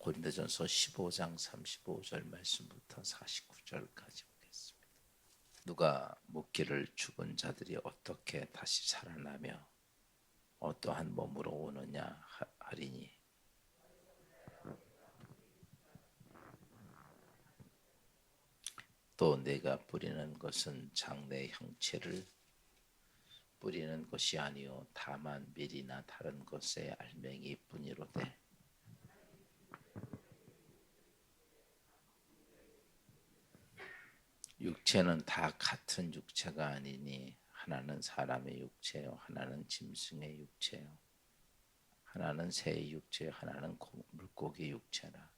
고린도전서 15장 35절 말씀부터 49절까지 보겠습니다. 누가 묻기를 죽은 자들이 어떻게 다시 살아나며 어떠한 몸으로 오느냐 하리니 또 내가 뿌리는 것은 장래 형체를 뿌리는 것이 아니요 다만 밀이나 다른 것의 알맹이 뿐이로되 육체는 다 같은 육체가 아니니 하나는 사람의 육체요 하나는 짐승의 육체요 하나는 새의 육체요 하나는 물고기 육체라.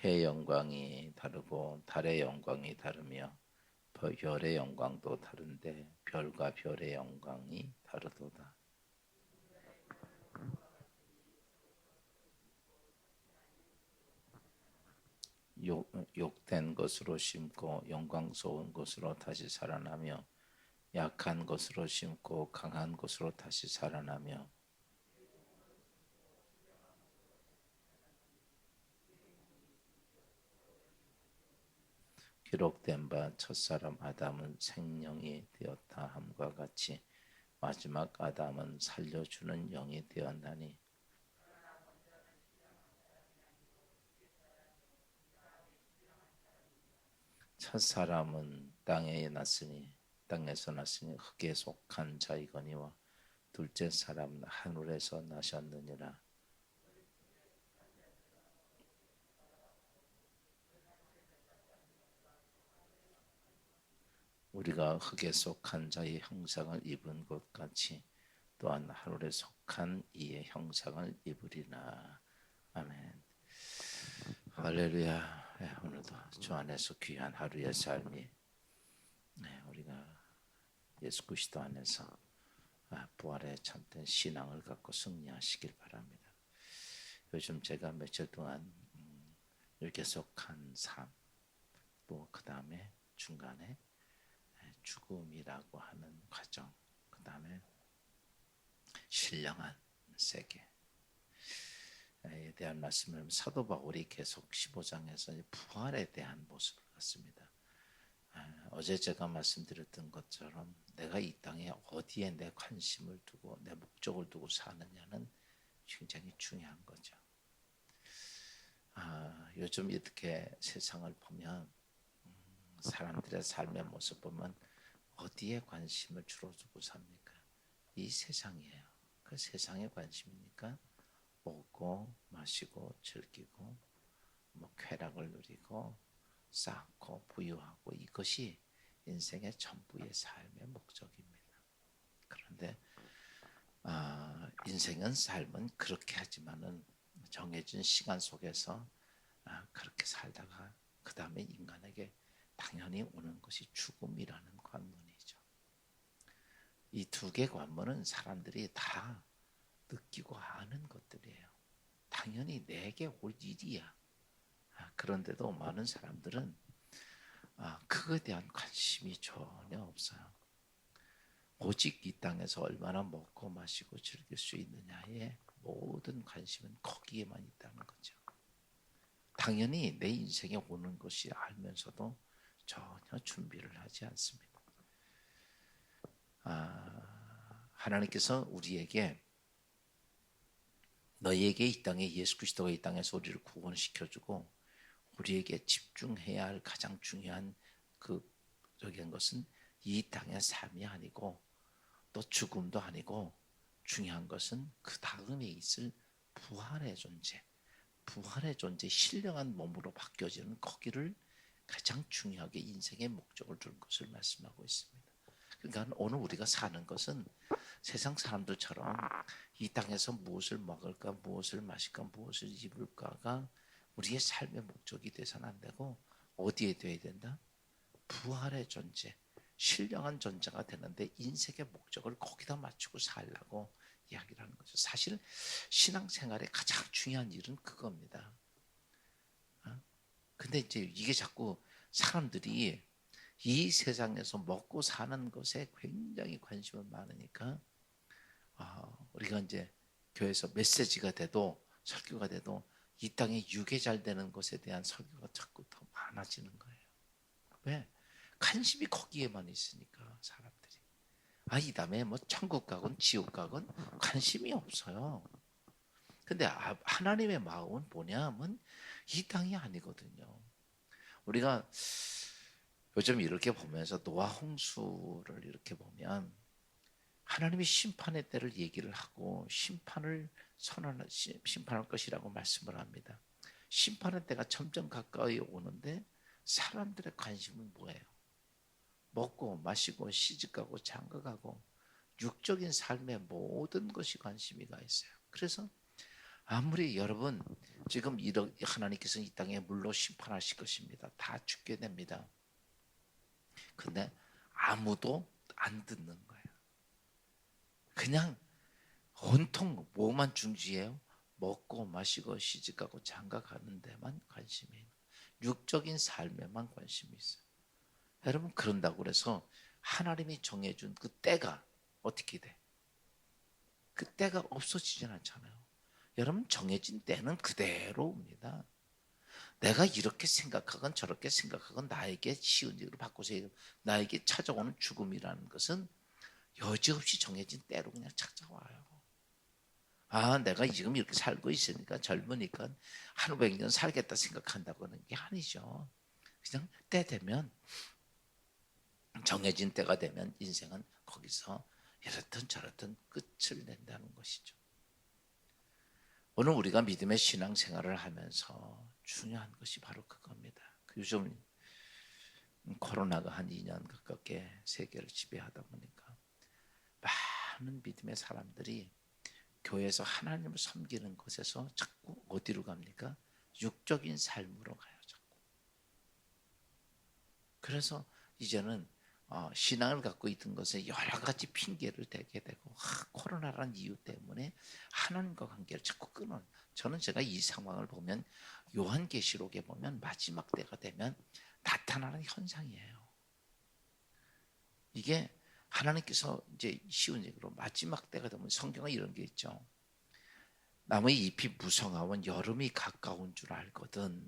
해의 영광이 다르고 달의 영광이 다르며 별의 영광도 다른데 별과 별의 영광이 다르도다. 욕된 것으로 심고 영광스러운 것으로 다시 살아나며 약한 것으로 심고 강한 것으로 다시 살아나며 기록된 바 첫사람 아담은 생명이 되었다 함과 같이 마지막 아담은 살려주는 영이 되었나니 첫사람은 땅에서 났으니 흙에 속한 자이거니와 둘째 사람은 하늘에서 나셨느니라. 우리가 흙에 속한 자의 형상을 입은 것 같이 또한 하늘에 속한 이의 형상을 입으리라. 아멘. 할렐루야. 네, 오늘도 주 안에서 귀한 하루의 삶이 우리가 예수 그리스도 안에서 부활의 참된 신앙을 갖고 승리하시길 바랍니다. 요즘 제가 며칠 동안 육에 속한 삶, 또 그 다음에 중간에 죽음이라고 하는 과정, 그 다음에 신령한 세계에 대한 말씀을 사도 바울이 계속 15장에서 부활에 대한 모습을 갖습니다. 어제 제가 말씀드렸던 것처럼 내가 이 땅에 어디에 내 관심을 두고 내 목적을 두고 사느냐는 굉장히 중요한 거죠. 요즘 이렇게 세상을 보면 사람들의 삶의 모습 보면 어디에 관심을 주로 두고 삽니까? 이 세상이에요. 그 세상에 관심이니까 먹고 마시고 즐기고 쾌락을 누리고 쌓고 부유하고 이것이 인생의 전부의 삶의 목적입니다. 그런데 인생은 삶은 그렇게 하지만은 정해진 시간 속에서 그렇게 살다가 그 다음에 인간에게 당연히 오는 것이 죽음이라는 관문이죠. 이 두 개 관문은 사람들이 다 느끼고 아는 것들이에요. 당연히 내게 올 일이야. 그런데도 많은 사람들은 그거에 대한 관심이 전혀 없어요. 오직 이 땅에서 얼마나 먹고 마시고 즐길 수 있느냐에 모든 관심은 거기에만 있다는 거죠. 당연히 내 인생에 오는 것이 알면서도 전혀 준비를 하지 않습니다. 하나님께서 우리에게 너희에게 이 땅에 예수 그리스도가 이 땅에서 우리를 구원시켜주고 우리에게 집중해야 할 가장 중요한 적인 것은 이 땅의 삶이 아니고 또 죽음도 아니고 중요한 것은 그 다음에 있을 부활의 존재, 신령한 몸으로 바뀌어지는 거기를 가장 중요하게 인생의 목적을 두는 것을 말씀하고 있습니다. 그러니까 오늘 우리가 사는 것은 세상 사람들처럼 이 땅에서 무엇을 먹을까, 무엇을 마실까, 무엇을 입을까가 우리의 삶의 목적이 돼서는 안 되고 어디에 돼야 된다? 부활의 존재, 신령한 존재가 되는데 인생의 목적을 거기다 맞추고 살라고 이야기를 하는 거죠. 사실 신앙생활의 가장 중요한 일은 그겁니다. 근데 이제 이게 자꾸 사람들이 이 세상에서 먹고 사는 것에 굉장히 관심이 많으니까 우리가 이제 교회에서 메시지가 돼도 설교가 돼도 이 땅에 유괴 잘 되는 것에 대한 설교가 자꾸 더 많아지는 거예요. 왜? 관심이 거기에만 있으니까 사람들이. 이 다음에 뭐 천국 가건 지옥 가건 관심이 없어요. 근데 하나님의 마음은 뭐냐면 이 땅이 아니거든요. 우리가 요즘 이렇게 보면서 노아 홍수를 이렇게 보면 하나님이 심판의 때를 얘기를 하고 심판할 것이라고 말씀을 합니다. 심판의 때가 점점 가까이 오는데 사람들의 관심은 뭐예요? 먹고 마시고 시집가고 장가가고 육적인 삶의 모든 것이 관심이 가 있어요. 그래서 아무리 여러분 지금 하나님께서 이 땅에 물로 심판하실 것입니다. 다 죽게 됩니다. 근데 아무도 안 듣는 거예요. 그냥 온통 뭐만 중시해요? 먹고 마시고 시집가고 장가가는 데만 관심이 있는, 육적인 삶에만 관심이 있어요. 여러분 그런다고 그래서 하나님이 정해준 그 때가 어떻게 돼? 그 때가 없어지진 않잖아요. 여러분 정해진 때는 그대로 옵니다. 내가 이렇게 생각하건 저렇게 생각하건 나에게 쉬운 일을 바꿔서 나에게 찾아오는 죽음이라는 것은 여지없이 정해진 때로 그냥 찾아와요. 내가 지금 이렇게 살고 있으니까 젊으니까 한 500년 살겠다 생각한다고 하는 게 아니죠. 그냥 때 되면 정해진 때가 되면 인생은 거기서 이렇든 저렇든 끝을 낸다는 것이죠. 오늘 우리가 믿음의 신앙생활을 하면서 중요한 것이 바로 그겁니다. 요즘 코로나가 한 2년 가깝게 세계를 지배하다 보니까 많은 믿음의 사람들이 교회에서 하나님을 섬기는 것에서 자꾸 어디로 갑니까? 육적인 삶으로 가요. 자꾸. 그래서 이제는 신앙을 갖고 있던 것에 여러 가지 핑계를 대게 되고 코로나라는 이유 때문에 하나님과 관계를 자꾸 끊어요. 저는 제가 이 상황을 보면 요한계시록에 보면 마지막 때가 되면 나타나는 현상이에요. 이게 하나님께서 이제 쉬운 얘기로 마지막 때가 되면 성경에 이런 게 있죠. 나무의 잎이 무성하면 여름이 가까운 줄 알거든.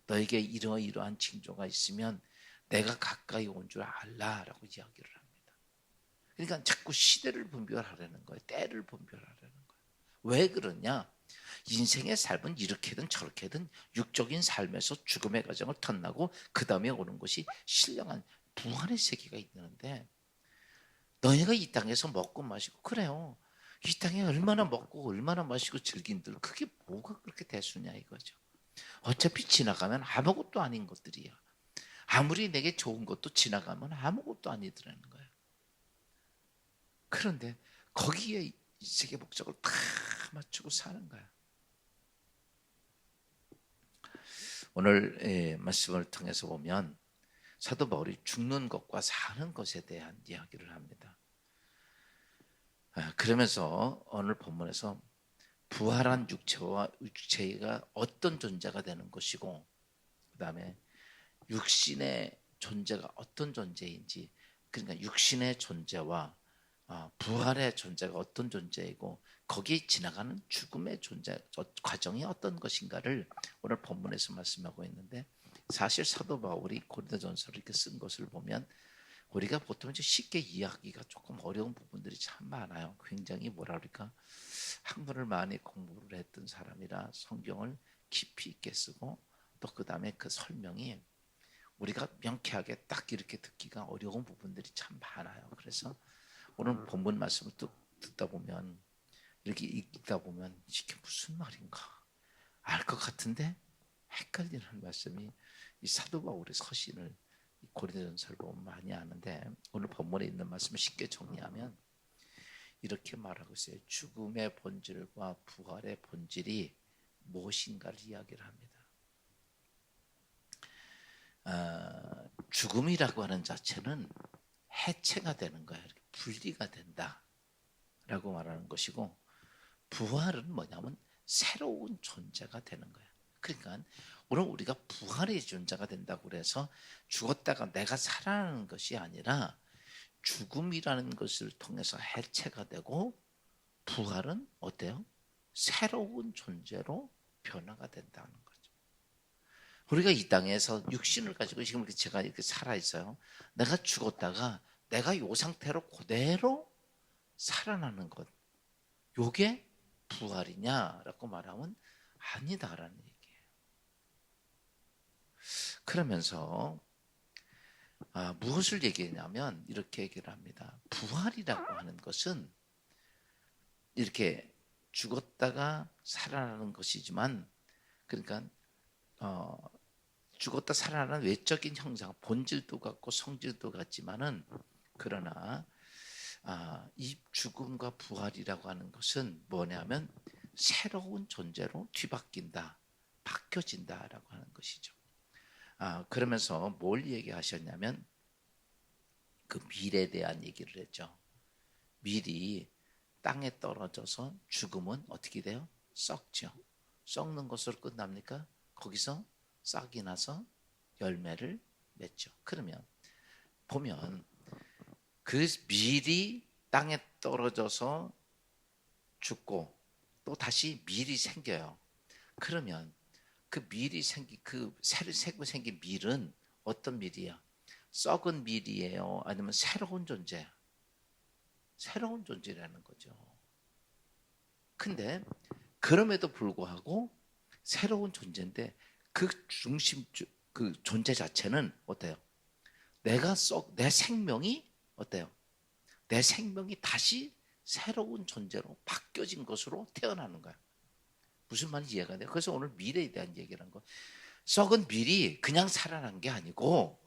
너에게 이러한 징조가 있으면 내가 가까이 온 줄 알라라고 이야기를 합니다. 그러니까 자꾸 시대를 분별하려는 거예요. 때를 분별하려는 거예요. 왜 그러냐? 인생의 삶은 이렇게든 저렇게든 육적인 삶에서 죽음의 과정을 턴나고 그 다음에 오는 것이 신령한 부활의 세계가 있는데 너희가 이 땅에서 먹고 마시고 그래요. 이 땅에 얼마나 먹고 얼마나 마시고 즐긴들 그게 뭐가 그렇게 대수냐 이거죠. 어차피 지나가면 아무것도 아닌 것들이야. 아무리 내게 좋은 것도 지나가면 아무것도 아니더라는 거예요. 그런데 거기에 이 세계 목적을 다 맞추고 사는 거야. 오늘 말씀을 통해서 보면 사도 바울이 죽는 것과 사는 것에 대한 이야기를 합니다. 그러면서 오늘 본문에서 부활한 육체가 어떤 존재가 되는 것이고 그 다음에 육신의 존재가 어떤 존재인지, 그러니까 육신의 존재와 부활의 존재가 어떤 존재이고 거기에 지나가는 죽음의 존재 과정이 어떤 것인가를 오늘 본문에서 말씀하고 있는데, 사실 사도 바울이 고린도전서를 이렇게 쓴 것을 보면 우리가 보통 이제 쉽게 이해하기가 조금 어려운 부분들이 참 많아요. 굉장히 뭐라 그럴까, 학문을 많이 공부를 했던 사람이라 성경을 깊이 있게 쓰고 또 그 다음에 그 설명이 우리가 명쾌하게 딱 이렇게 듣기가 어려운 부분들이 참 많아요. 그래서 오늘 본문 말씀을 듣다 보면 이렇게 읽다 보면 이게 무슨 말인가 알 것 같은데 헷갈리는 말씀이 이 사도 바울의 서신을 고린도전서를 보면 많이 아는데, 오늘 본문에 있는 말씀을 쉽게 정리하면 이렇게 말하고 있어요. 죽음의 본질과 부활의 본질이 무엇인가를 이야기를 합니다. 죽음이라고 하는 자체는 해체가 되는 거예요. 이렇게 분리가 된다라고 말하는 것이고, 부활은 뭐냐면 새로운 존재가 되는 거예요. 그러니까 오늘 우리가 부활의 존재가 된다고 그래서 죽었다가 내가 살아나는 것이 아니라 죽음이라는 것을 통해서 해체가 되고 부활은 어때요? 새로운 존재로 변화가 된다는 거죠. 우리가 이 땅에서 육신을 가지고 지금 제가 이렇게 살아 있어요. 내가 죽었다가 내가 이 상태로 그대로 살아나는 것. 요게 부활이냐라고 말하면 아니다라는 얘기예요. 그러면서 무엇을 얘기하냐면 이렇게 얘기를 합니다. 부활이라고 하는 것은 이렇게 죽었다가 살아나는 것이지만, 그러니까 죽었다 살아나는 외적인 형상, 본질도 같고 성질도 같지만은, 그러나 이 죽음과 부활이라고 하는 것은 뭐냐면 새로운 존재로 뒤바뀐다, 바뀌어진다라고 하는 것이죠. 그러면서 뭘 얘기하셨냐면 그 밀에 대한 얘기를 했죠. 밀이 땅에 떨어져서 죽으면 어떻게 돼요? 썩죠. 썩는 것으로 끝납니까? 거기서 싹이 나서 열매를 맺죠. 그러면 보면 그 밀이 땅에 떨어져서 죽고 또 다시 밀이 생겨요. 그러면 그 밀이 그 새로 생긴 밀은 어떤 밀이야? 썩은 밀이에요? 아니면 새로운 존재? 새로운 존재라는 거죠. 근데 그럼에도 불구하고 새로운 존재인데 그 중심, 그 존재 자체는 어때요? 내 생명이 어때요? 내 생명이 다시 새로운 존재로 바뀌어진 것으로 태어나는 거야. 무슨 말인지 이해가 돼요? 그래서 오늘 미래에 대한 얘기를 한 거. 썩은 밀이 그냥 살아난 게 아니고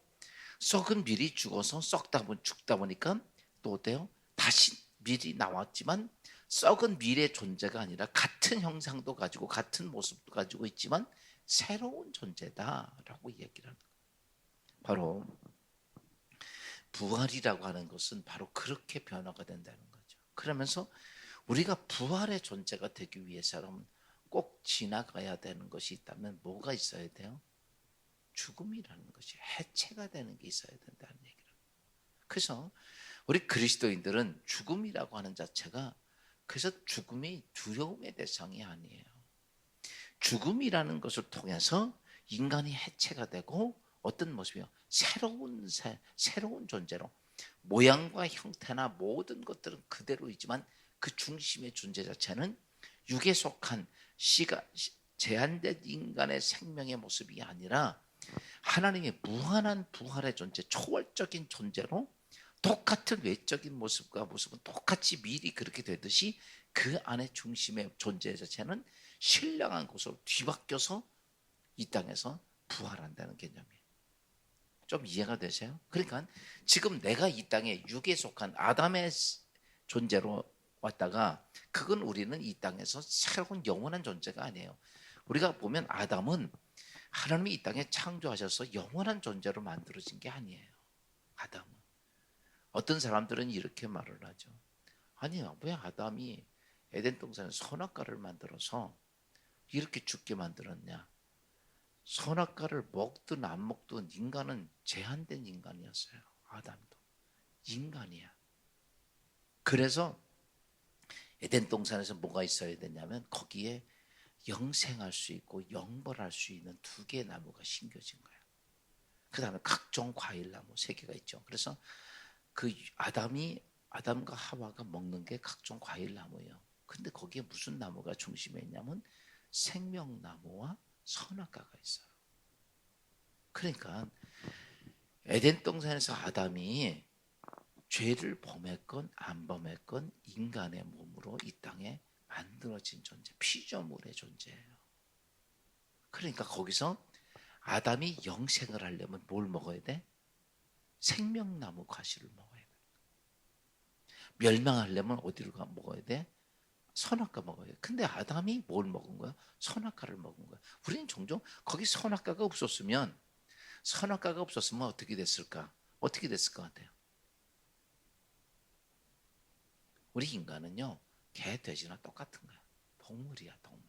썩은 밀이 죽어서 죽다 보니까 또 어때요? 다시 밀이 나왔지만 썩은 밀의 존재가 아니라 같은 형상도 가지고 같은 모습도 가지고 있지만 새로운 존재다라고 얘기를 하는 거예요. 바로 부활이라고 하는 것은 바로 그렇게 변화가 된다는 거죠. 그러면서 우리가 부활의 존재가 되기 위해서는 꼭 지나가야 되는 것이 있다면 뭐가 있어야 돼요? 죽음이라는 것이 해체가 되는 게 있어야 된다는 얘기를. 그래서 우리 그리스도인들은 죽음이라고 하는 자체가 그래서 죽음이 두려움의 대상이 아니에요. 죽음이라는 것을 통해서 인간이 해체가 되고 어떤 모습이요? 새로운 존재로 모양과 형태나 모든 것들은 그대로이지만 그 중심의 존재 자체는 육에 속한 제한된 인간의 생명의 모습이 아니라 하나님의 무한한 부활의 존재, 초월적인 존재로 똑같은 외적인 모습은 똑같이 미리 그렇게 되듯이 그 안에 중심의 존재 자체는 신령한 곳으로 뒤바뀌어서 이 땅에서 부활한다는 개념이에요. 좀 이해가 되세요? 그러니까 지금 내가 이 땅에 육에 속한 아담의 존재로 왔다가 그건 우리는 이 땅에서 새로운 영원한 존재가 아니에요. 우리가 보면 아담은 하나님이 이 땅에 창조하셔서 영원한 존재로 만들어진 게 아니에요. 아담은. 어떤 사람들은 이렇게 말을 하죠. 아니야, 왜 아담이 에덴 동산에 선악과를 만들어서 이렇게 죽게 만들었냐? 선악과를 먹든 안 먹든 인간은 제한된 인간이었어요. 아담도 인간이야. 그래서 에덴 동산에서 뭐가 있어야 되냐면 거기에 영생할 수 있고 영벌할 수 있는 두 개의 나무가 심겨진 거예요. 그 다음에 각종 과일나무 세 개가 있죠. 그래서 그 아담과 하와가 먹는 게 각종 과일나무예요. 근데 거기에 무슨 나무가 중심에 있냐면 생명나무와 선악과가 있어요. 그러니까 에덴 동산에서 아담이 죄를 범했건 안 범했건 인간의 몸으로 이 땅에 만들어진 존재, 피조물의 존재예요. 그러니까 거기서 아담이 영생을 하려면 뭘 먹어야 돼? 생명나무 과실을 먹어야 돼. 멸망하려면 어디를 먹어야 돼? 선악과 먹어야 돼. 근데 아담이 뭘 먹은 거야? 선악과를 먹은 거야. 우리는 종종 거기 선악과가 없었으면 어떻게 됐을까? 어떻게 됐을 것 같아요? 우리 인간은요, 개, 돼지나 똑같은 거야. 동물이야, 동물.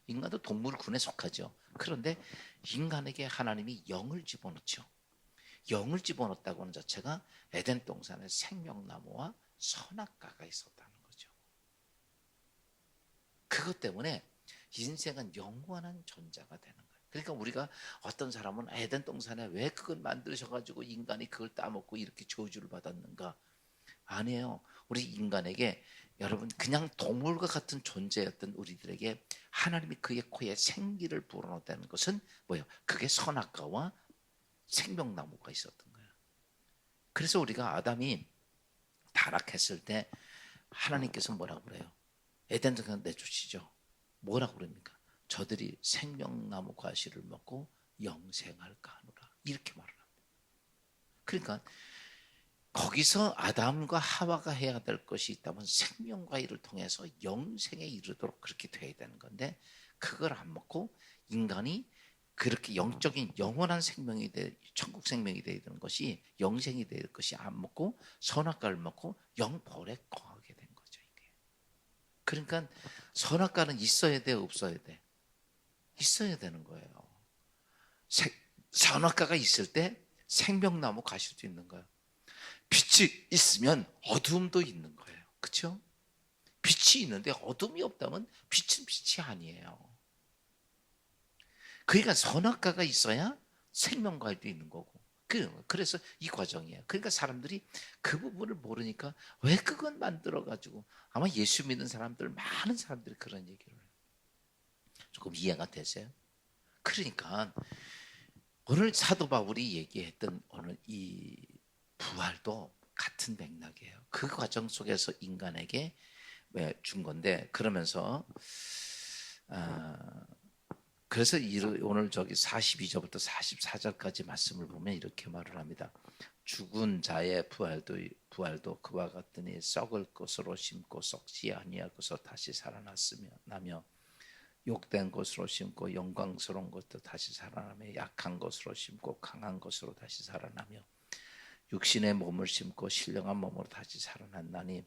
인간도 동물군에 속하죠. 그런데 인간에게 하나님이 영을 집어넣죠. 영을 집어넣었다고 하는 자체가 에덴 동산에 생명나무와 선악과가 있었다는 거죠. 그것 때문에 인생은 영원한 존재가 되는 거예요. 그러니까 우리가 어떤 사람은 에덴 동산에 왜 그걸 만드셔가지고 인간이 그걸 따먹고 이렇게 저주를 받았는가? 아니에요. 우리 인간에게 여러분 그냥 동물과 같은 존재였던 우리들에게 하나님이 그의 코에 생기를 불어넣었다는 것은 뭐예요? 그게 선악과와 생명나무가 있었던 거예요. 그래서 우리가 아담이 타락했을 때 하나님께서 뭐라고 그래요? 에덴 동산 내쫓으시죠. 뭐라고 그럽니까? 저들이 생명나무 과실을 먹고 영생할까 하노라. 이렇게 말을 합니다. 그러니까 거기서 아담과 하와가 해야 될 것이 있다면 생명과일을 통해서 영생에 이르도록 그렇게 돼야 되는 건데 그걸 안 먹고 인간이 그렇게 영적인 영원한 생명이 천국 생명이 되어야 되는 것이 영생이 될 것이 안 먹고 선악과를 먹고 영벌에 거하게 된 거죠. 이게. 그러니까 선악과는 있어야 돼, 없어야 돼? 있어야 되는 거예요. 선악과가 있을 때 생명나무 과실도 있는 거예요. 빛이 있으면 어둠도 있는 거예요. 그렇죠? 빛이 있는데 어둠이 없다면 빛은 빛이 아니에요. 그러니까 선악과가 있어야 생명과도 있는 거고. 그래서 이 과정이에요. 그러니까 사람들이 그 부분을 모르니까 왜 그건 만들어가지고 아마 예수 믿는 사람들 많은 사람들이 그런 얘기를 해요. 조금 이해가 되세요? 그러니까 오늘 사도 바울이 얘기했던 오늘 이 부활도 같은 맥락이에요. 그 과정 속에서 인간에게 준 건데 그러면서 그래서 오늘 저기 42절부터 44절까지 말씀을 보면 이렇게 말을 합니다. 죽은 자의 부활도 그와 같으니 썩을 것으로 심고 썩지 아니할 것으로 다시 살아나며 욕된 것으로 심고 영광스러운 것도 다시 살아나며 약한 것으로 심고 강한 것으로 다시 살아나며 육신의 몸을 심고 신령한 몸으로 다시 살아났나니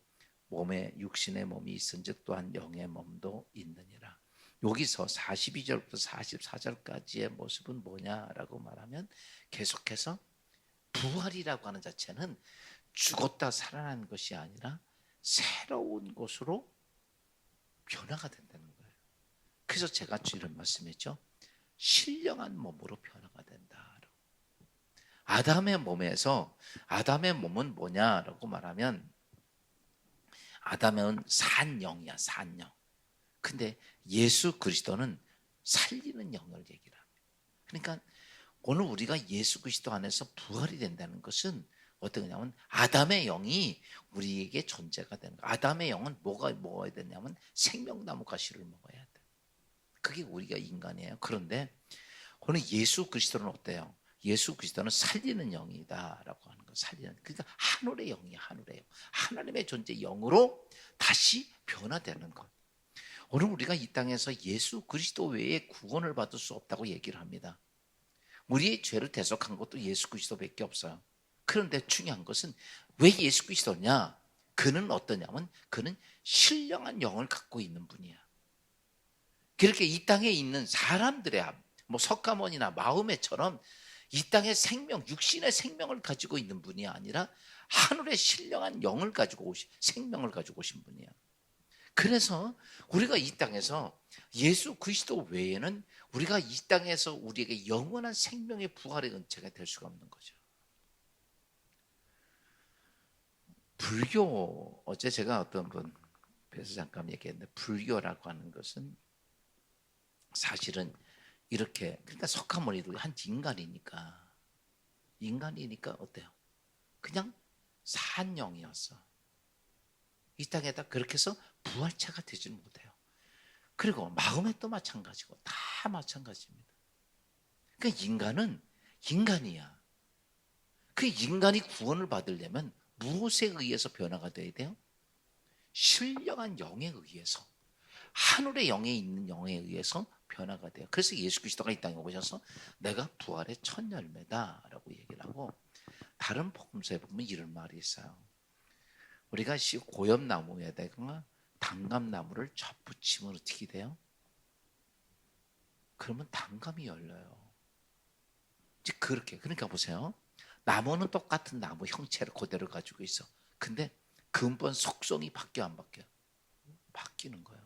몸에 육신의 몸이 있은즉 또한 영의 몸도 있느니라. 여기서 42절부터 44절까지의 모습은 뭐냐라고 말하면 계속해서 부활이라고 하는 자체는 죽었다 살아난 것이 아니라 새로운 것으로 변화가 된다는 거예요. 그래서 제가 이런 말씀했죠. 신령한 몸으로 변화가 된다. 아담의 몸은 뭐냐라고 말하면 아담은 산영이야, 산영. 근데 예수 그리스도는 살리는 영을 얘기를 합니다. 그러니까 오늘 우리가 예수 그리스도 안에서 부활이 된다는 것은 어떤 거냐면 아담의 영이 우리에게 존재가 되는 거예요. 아담의 영은 뭐가 먹어야 되냐면 생명나무 가시를 먹어야 돼. 그게 우리가 인간이에요. 그런데 오늘 예수 그리스도는 어때요? 예수 그리스도는 살리는 영이다라고 하는 거. 살리는. 그러니까 하늘의 영이에요. 하늘의 영. 하나님의 존재 영으로 다시 변화되는 것. 오늘 우리가 이 땅에서 예수 그리스도 외에 구원을 받을 수 없다고 얘기를 합니다. 우리의 죄를 대속한 것도 예수 그리스도밖에 없어요. 그런데 중요한 것은 왜 예수 그리스도냐? 그는 어떠냐면 그는 신령한 영을 갖고 있는 분이야. 그렇게 이 땅에 있는 사람들의 뭐 석가모니나 마음에처럼 이 땅의 생명, 육신의 생명을 가지고 있는 분이 아니라 하늘의 신령한 영을 가지고 생명을 가지고 오신 분이야. 그래서 우리가 이 땅에서 예수 그리스도 외에는 우리가 이 땅에서 우리에게 영원한 생명의 부활의 은혜가 될 수가 없는 거죠. 불교, 어제 제가 어떤 분 뵈서 잠깐 얘기했는데 불교라고 하는 것은 사실은 이렇게 그러니까 석가모니도 한 인간이니까 어때요? 그냥 산영이었어. 이 땅에다 그렇게 해서 부활체가 되지는 못해요. 그리고 마음에 또 마찬가지고 다 마찬가지입니다. 그러니까 인간은 인간이야. 그 인간이 구원을 받으려면 무엇에 의해서 변화가 돼야 돼요? 신령한 영에 의해서 하늘의 영에 있는 영에 의해서 변화가 돼요. 그래서 예수 그리스도가 이 땅에 오셔서 내가 부활의 첫 열매다라고 얘기를 하고 다른 복음서에 보면 이런 말이 있어요. 우리가 고엽나무에다가 단감나무를 접붙이면 어떻게 돼요? 그러면 단감이 열려요. 이제 그렇게 그러니까 보세요. 나무는 똑같은 나무 형체를 그대로 가지고 있어. 근데 근본 속성이 바뀌어 안 바뀌어? 바뀌는 거예요.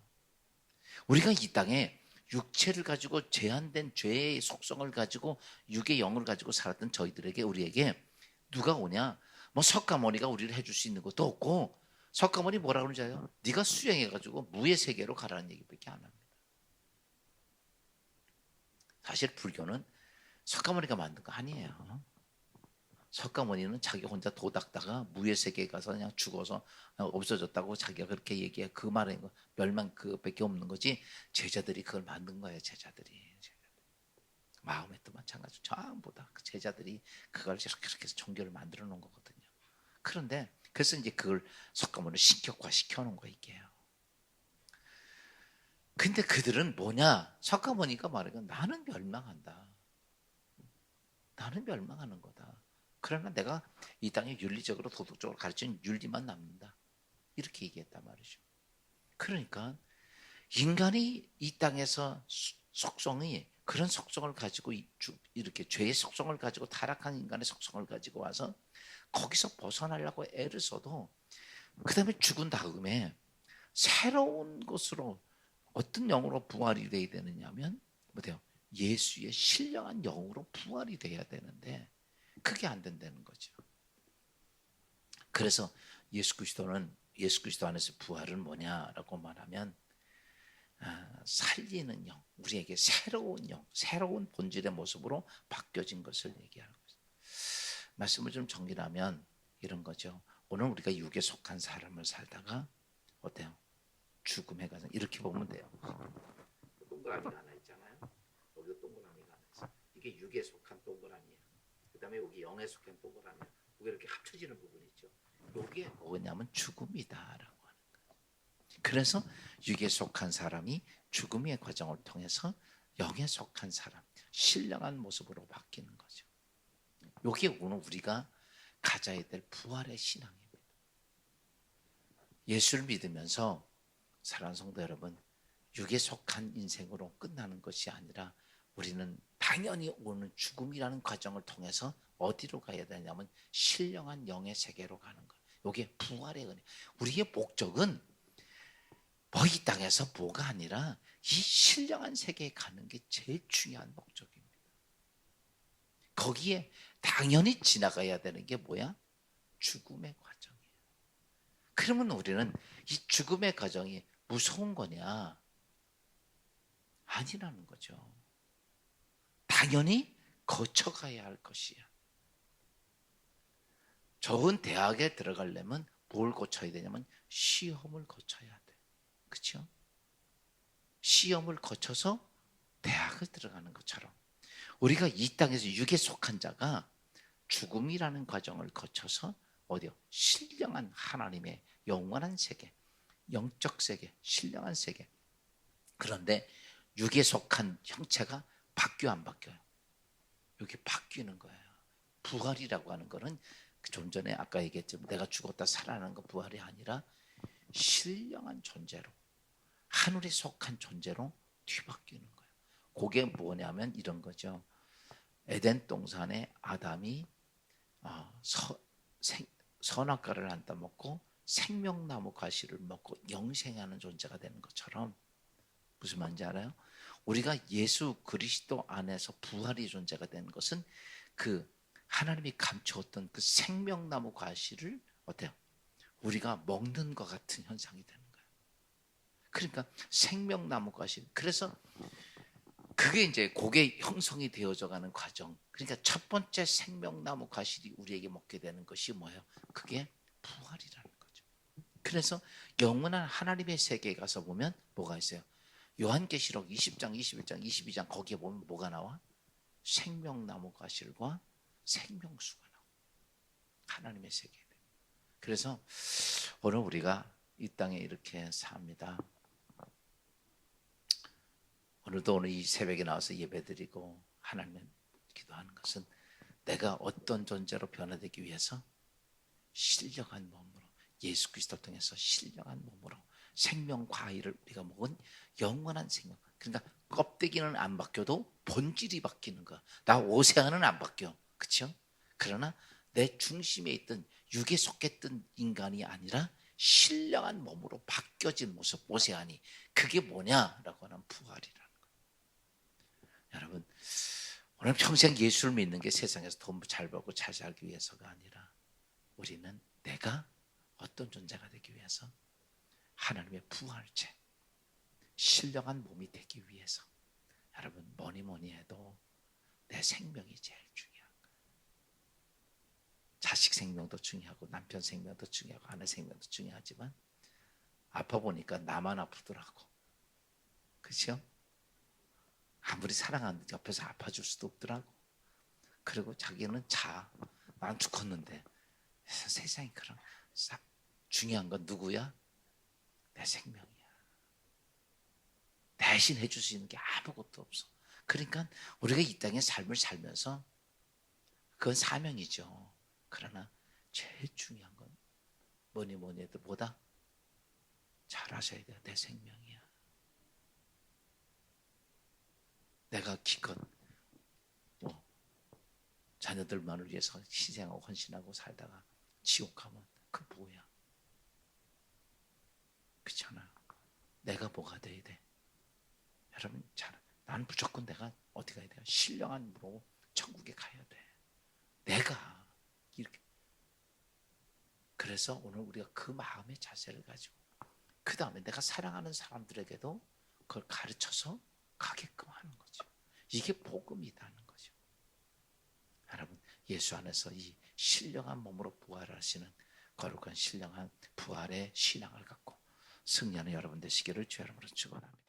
우리가 이 땅에 육체를 가지고 제한된 죄의 속성을 가지고 육의 영을 가지고 살았던 저희들에게 우리에게 누가 오냐? 뭐 석가모니가 우리를 해줄 수 있는 것도 없고 석가모니 뭐라 그러는지 알아요? 네가 수행해가지고 무의 세계로 가라는 얘기밖에 안 합니다. 사실 불교는 석가모니가 만든 거 아니에요. 석가모니는 자기 혼자 도닦다가 무의 세계에 가서 그냥 죽어서 없어졌다고 자기가 그렇게 얘기해. 그 말에 멸망 그밖에 없는 거지. 제자들이 그걸 만든 거예요. 제자들이. 마음에도 마찬가지. 전부 다 그 제자들이 그걸 이렇게 해서 종교를 만들어 놓은 거거든요. 그런데 그래서 이제 그걸 석가모니를 신격화 시켜 놓은 거 이게요. 근데 그들은 뭐냐? 석가모니가 말하기가 나는 멸망한다. 나는 멸망하는 거다. 그러나 내가 이 땅에 윤리적으로 도덕적으로 가르치는 윤리만 남는다. 이렇게 얘기했단 말이죠. 그러니까 인간이 이 땅에서 속성이 그런 속성을 가지고 이렇게 죄의 속성을 가지고 타락한 인간의 속성을 가지고 와서 거기서 벗어나려고 애를 써도 그 다음에 죽은 다음에 새로운 것으로 어떤 영으로 부활이 돼야 되느냐면 뭐돼요? 예수의 신령한 영으로 부활이 돼야 되는데 그게 안 된다는 거죠. 그래서 예수 그리스도 안에서 부활은 뭐냐라고 말하면 살리는 영, 우리에게 새로운 영, 새로운 본질의 모습으로 바뀌어진 것을 얘기하는 거죠. 말씀을 좀 정리하면 이런 거죠. 오늘 우리가 육에 속한 사람을 살다가 어때요? 죽음에 가서 이렇게 보면 돼요. 동그라미가 하나 있잖아요. 여기도 동그라미가 하나 있어. 이게 육에 속한 동그라미야. 그다음에 여기 영에 속한 동그라미야. 이게 이렇게 합쳐지는 부분이 있죠. 이게 뭐냐면 죽음이다라고 하는 거예요. 그래서 육에 속한 사람이 죽음의 과정을 통해서 영에 속한 사람, 신령한 모습으로 바뀌는 거죠. 이게 오늘 우리가 가져야 될 부활의 신앙입니다. 예수를 믿으면서 사랑하는 성도 여러분, 육에 속한 인생으로 끝나는 것이 아니라 우리는 당연히 오는 죽음이라는 과정을 통해서 어디로 가야 되냐면 신령한 영의 세계로 가는 거예요. 이게 부활의 은혜. 우리의 목적은 뭐 이 땅에서 뭐가 아니라 이 신령한 세계에 가는 게 제일 중요한 목적입니다. 거기에 당연히 지나가야 되는 게 뭐야? 죽음의 과정이에요. 그러면 우리는 이 죽음의 과정이 무서운 거냐? 아니라는 거죠. 당연히 거쳐가야 할 것이야. 좋은 대학에 들어가려면 뭘 거쳐야 되냐면 시험을 거쳐야 돼. 그렇죠? 시험을 거쳐서 대학을 들어가는 것처럼 우리가 이 땅에서 육에 속한 자가 죽음이라는 과정을 거쳐서 어디요? 신령한 하나님의 영원한 세계, 영적 세계, 신령한 세계. 그런데 육에 속한 형체가 바뀌어 안 바뀌어요? 이게 바뀌는 거예요. 부활이라고 하는 거는 좀 전에 아까 얘기했지만 내가 죽었다 살아나는 거 부활이 아니라 신령한 존재로 하늘에 속한 존재로 뒤바뀌는 거예요. 그게 뭐냐면 이런 거죠. 에덴 동산에 아담이 선악과를 안 따먹고 생명나무 과실을 먹고 영생하는 존재가 되는 것처럼 무슨 말인지 알아요? 우리가 예수 그리스도 안에서 부활의 존재가 되는 것은 그 하나님이 감추었던 그 생명나무 과실을 어때요? 우리가 먹는 것 같은 현상이 되는 거예요. 그러니까 생명나무 과실. 그래서 그게 이제 그게 형성이 되어져 가는 과정. 그러니까 첫 번째 생명나무 과실이 우리에게 먹게 되는 것이 뭐예요? 그게 부활이라는 거죠. 그래서 영원한 하나님의 세계에 가서 보면 뭐가 있어요? 요한계시록 20장, 21장, 22장 거기에 보면 뭐가 나와? 생명나무 과실과 생명수가 나와. 하나님의 세계에. 그래서 오늘 우리가 이 땅에 이렇게 삽니다. 오늘도 오늘 이 새벽에 나와서 예배드리고 하나님을 기도하는 것은 내가 어떤 존재로 변화되기 위해서 신령한 몸으로 예수 그리스도 통해서 신령한 몸으로 생명 과일을 우리가 먹은 영원한 생명 그러니까 껍데기는 안 바뀌어도 본질이 바뀌는 거야. 나 오세아는 안 바뀌어. 그렇죠? 그러나 내 중심에 있던 육에 속했던 인간이 아니라 신령한 몸으로 바뀌어진 모습, 오세아니. 그게 뭐냐라고 하는 부활이라는 거예요. 여러분, 오늘 평생 예수를 믿는 게 세상에서 돈 잘 벌고 잘 살기 위해서가 아니라 우리는 내가 어떤 존재가 되기 위해서 하나님의 부활체, 신령한 몸이 되기 위해서 여러분 뭐니 해도 내 생명이 제일 중요한 거예요. 자식 생명도 중요하고 남편 생명도 중요하고 아내 생명도 중요하지만 아파 보니까 나만 아프더라고. 그렇죠? 아무리 사랑하는데 옆에서 아파줄 수도 없더라고. 그리고 자기는 난 죽었는데 세상에 그런 중요한 건 누구야? 내 생명이야. 대신 해줄 수 있는 게 아무것도 없어. 그러니까 우리가 이 땅의 삶을 살면서 그건 사명이죠. 그러나 제일 중요한 건 뭐니 해도 뭐다? 잘 아셔야 돼요. 내 생명이야. 내가 기껏 자녀들만을 위해서 희생하고 헌신하고 살다가 지옥 가면 그 뭐야? 그렇잖아. 내가 뭐가 돼야 돼? 여러분, 난 무조건 내가 어디 가야 돼요? 신령한 몸으로 천국에 가야 돼. 내가 이렇게. 그래서 오늘 우리가 그 마음의 자세를 가지고 그 다음에 내가 사랑하는 사람들에게도 그걸 가르쳐서 가게끔 하는 거죠. 이게 복음이라는 거죠. 여러분, 예수 안에서 이 신령한 몸으로 부활하시는 거룩한 신령한 부활의 신앙을 갖고 승리하는 여러분 되시기를 주의 이름으로 축원합니다.